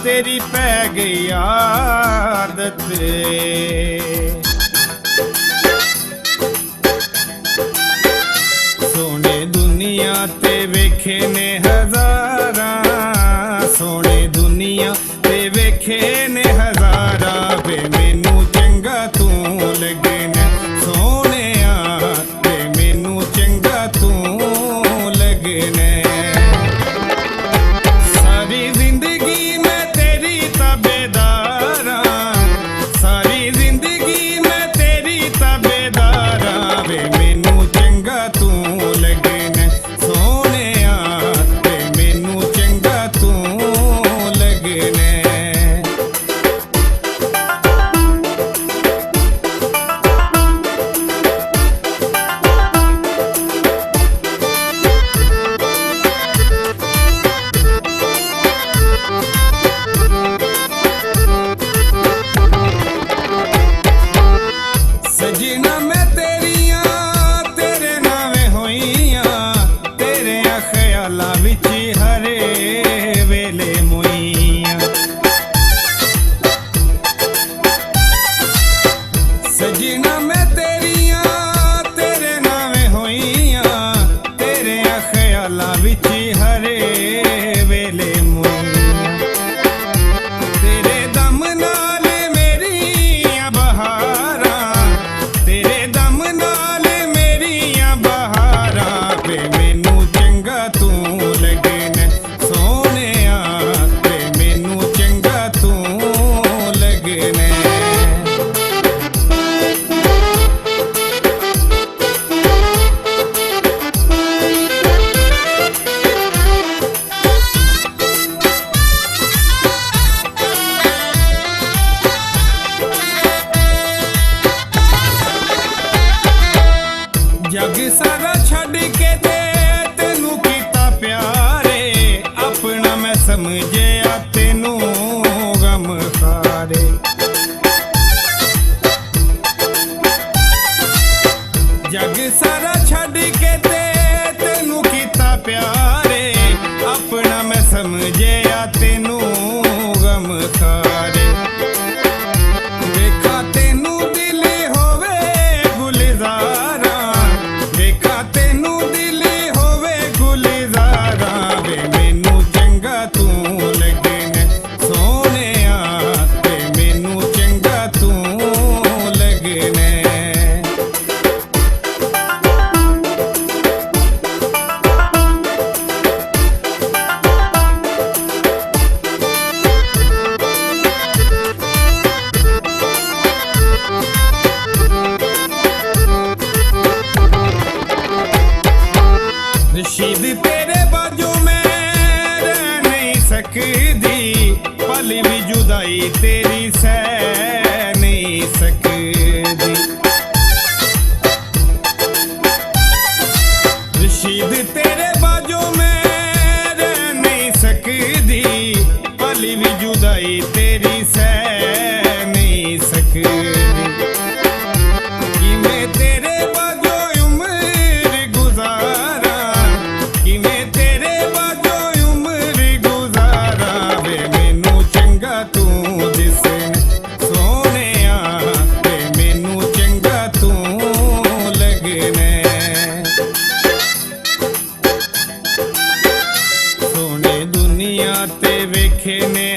तेरी पै गई आदत। सोने दुनिया ते वेखे ने हजारा, सोने दुनिया ते वेखे ने हजारा, वे मैनू चंगा तू लगे ने सोने ते मैनू चंगा तू लगे ने। सारी जिंदगी मैं तेरी ताबेदारा, सारी जिंदगी मैं तेरी ताबेदारा, वे मैनू चंगा तू लगे ने सोने ते मैनू चंगा तू लगे ने। सजना मैं तेरिया तेरे नावे होइया, तेरे ख्यालां विच हरे वेले मोइया। सजना मैं तेरिया तेरे नावे होइया, तेरे ख्यालां विच हरे वेले मोइया। तेरे दम नाल मेरियां बहारां, तेरे दम नाल मेरियां बहारां, वे मैनू चंगा तू लगे ने सोने ते मैनू चंगा तू लगे ने। जग सारा छड़ के ते तेनू कीता प्यारे, अपना मैं समझिया तेनू गम खारे। जग सारा छड़ के ते तेनू कीता प्यारे, अपना मैं समझिया तेनू गम खारे। देखा तेनू दिल होवे गुलजारा, देखा तेनू दिल होवे गुलजारा, वे मैनू चंगा तू लगे ने सोने ते मैनू चंगा तू लगे ने। रशीद तेरे बाजू मैं रह नहीं सकदी, पल भी जुदाई तेरी सह नहीं सकदी। रशीद तेरे बाजू मैं रह नहीं सकदी, पल भी जुदाई तेरी सह नहीं सकदी। कि मैं तेरे बाजू उम्र गुजारा, कि मैं तेरे बाजू उम्र गुजारा, वे मैनू चंगा तू दिसने सोने ते मैनू चंगा तू लगे ने। सोने दुनिया ते वेखे ने